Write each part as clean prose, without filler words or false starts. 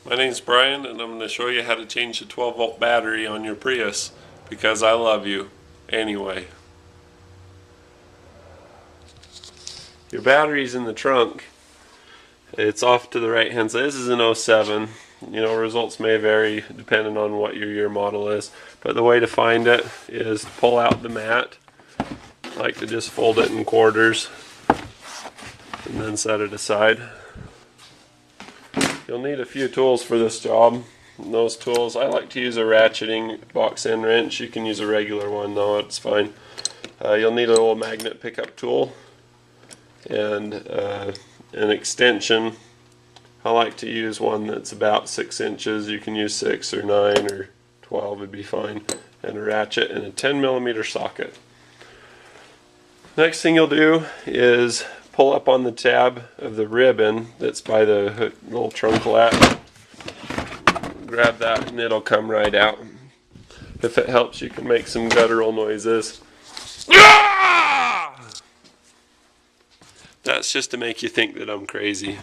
My name's Brian, and I'm going to show you how to change the 12-volt battery on your Prius because I love you. Anyway, your battery's in the trunk. It's off to the right hand side. This is an '07. You know, results may vary depending on what your year model is, but the way to find it is to pull out the mat. I like to just fold it in quarters and then set it aside. You'll need a few tools for this job. And those tools, I like to use a ratcheting box end wrench. You can use a regular one though, it's fine. You'll need a little magnet pickup tool and an extension. I like to use one that's about 6 inches. You can use 6 or 9 or 12 would be fine. And a ratchet and a 10mm socket. Next thing you'll do is pull up on the tab of the ribbon that's by the little trunk latch. Grab that and it'll come right out. If it helps, you can make some guttural noises. That's just to make you think that I'm crazy.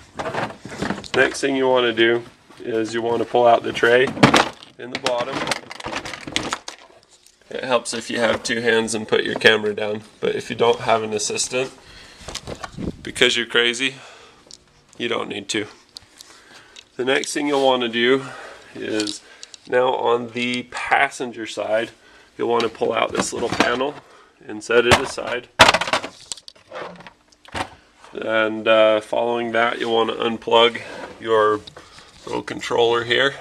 Next thing you want to do is you want to pull out the tray in the bottom. It helps if you have two hands and put your camera down, but if you don't have an assistant, because you're crazy, you don't need to. The next thing you'll want to do is, now on the passenger side, you'll want to pull out this little panel and set it aside. And following that, you'll want to unplug your little controller here.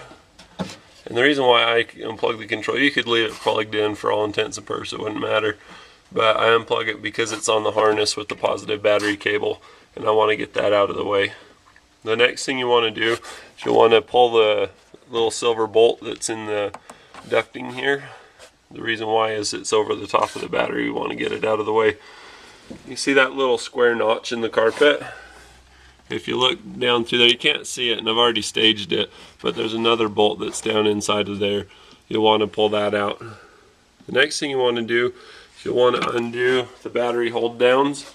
And the reason why I unplug the controller, you could leave it plugged in for all intents and purposes, it wouldn't matter. But I unplug it because it's on the harness with the positive battery cable, and I want to get that out of the way. The next thing you want to do is you'll want to pull the little silver bolt that's in the ducting here. The reason why is it's over the top of the battery. We want to get it out of the way. You see that little square notch in the carpet? If you look down through there, you can't see it, and I've already staged it, but there's another bolt that's down inside of there. You'll want to pull that out. The next thing you want to do is you'll want to undo the battery hold downs.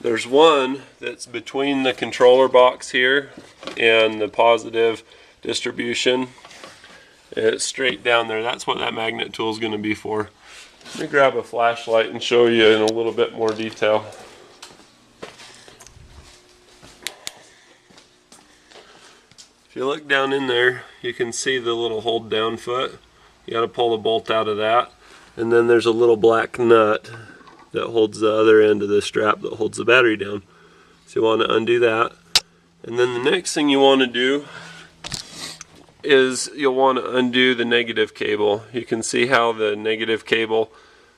There's one that's between the controller box here and the positive distribution. It's straight down there. That's what that magnet tool is going to be for. Let me grab a flashlight and show you in a little bit more detail. If you look down in there, you can see the little hold down foot. You got to pull the bolt out of that, and then there's a little black nut that holds the other end of the strap that holds the battery down. So you want to undo that, and then the next thing you want to do is you'll want to undo the negative cable. You can see how the negative cable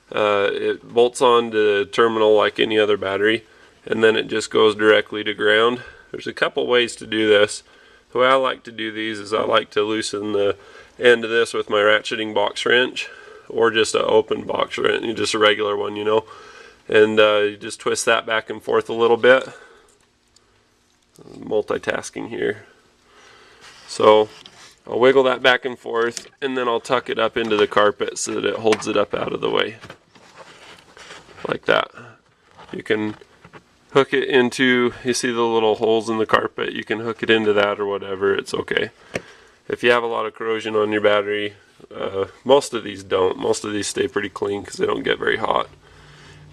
it bolts on the terminal like any other battery, and then it just goes directly to ground. There's a couple ways to do this. The way I like to do these is I like to loosen the end of this with my ratcheting box wrench, or just an open box wrench, just a regular one, you know, and you just twist that back and forth a little bit. Multitasking here. So I'll wiggle that back and forth, and then I'll tuck it up into the carpet so that it holds it up out of the way. Like that. You can hook it into, you see the little holes in the carpet, you can hook it into that or whatever, it's okay. If you have a lot of corrosion on your battery, most of these don't. Most of these stay pretty clean because they don't get very hot.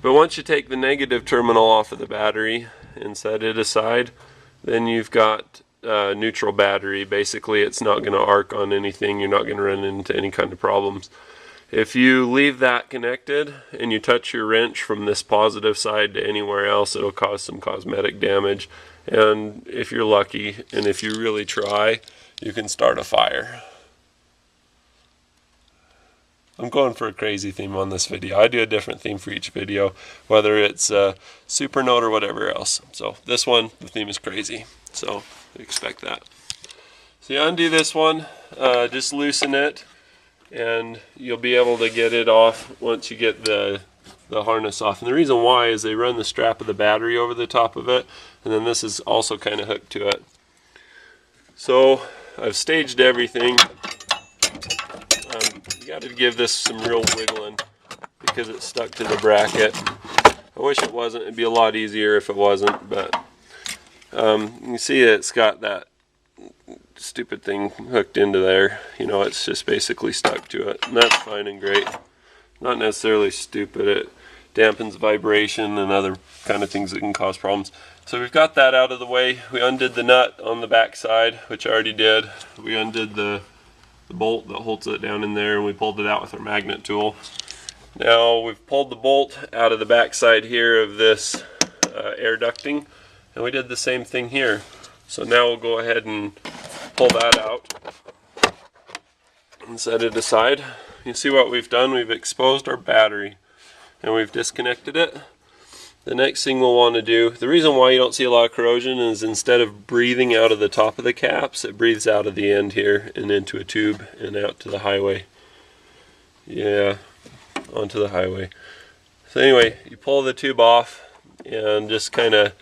But once you take the negative terminal off of the battery and set it aside, then you've got neutral battery. Basically, it's not going to arc on anything. You're not going to run into any kind of problems. If you leave that connected and you touch your wrench from this positive side to anywhere else, it'll cause some cosmetic damage. And if you're lucky, and if you really try, you can start a fire. I'm going for a crazy theme on this video. I do a different theme for each video, whether it's super note or whatever else. So this one, the theme is crazy. So expect that. So you undo this one, just loosen it, and you'll be able to get it off once you get the harness off. And the reason why is they run the strap of the battery over the top of it, and then this is also kind of hooked to it. So I've staged everything. You got to give this some real wiggling because it's stuck to the bracket. I wish it wasn't. It'd be a lot easier if it wasn't, but you can see it's got that stupid thing hooked into there. You know, it's just basically stuck to it, and that's fine and great. Not necessarily stupid. It dampens vibration and other kind of things that can cause problems. So we've got that out of the way. We undid the nut on the back side, which I already did. We undid the bolt that holds it down in there, and we pulled it out with our magnet tool. Now we've pulled the bolt out of the back side here of this air ducting, and we did the same thing here. So now we'll go ahead and pull that out and set it aside. You see what we've done? We've exposed our battery and we've disconnected it. The next thing we'll want to do, the reason why you don't see a lot of corrosion is instead of breathing out of the top of the caps, it breathes out of the end here and into a tube and out to the highway. Yeah, onto the highway. So anyway, you pull the tube off and just kind of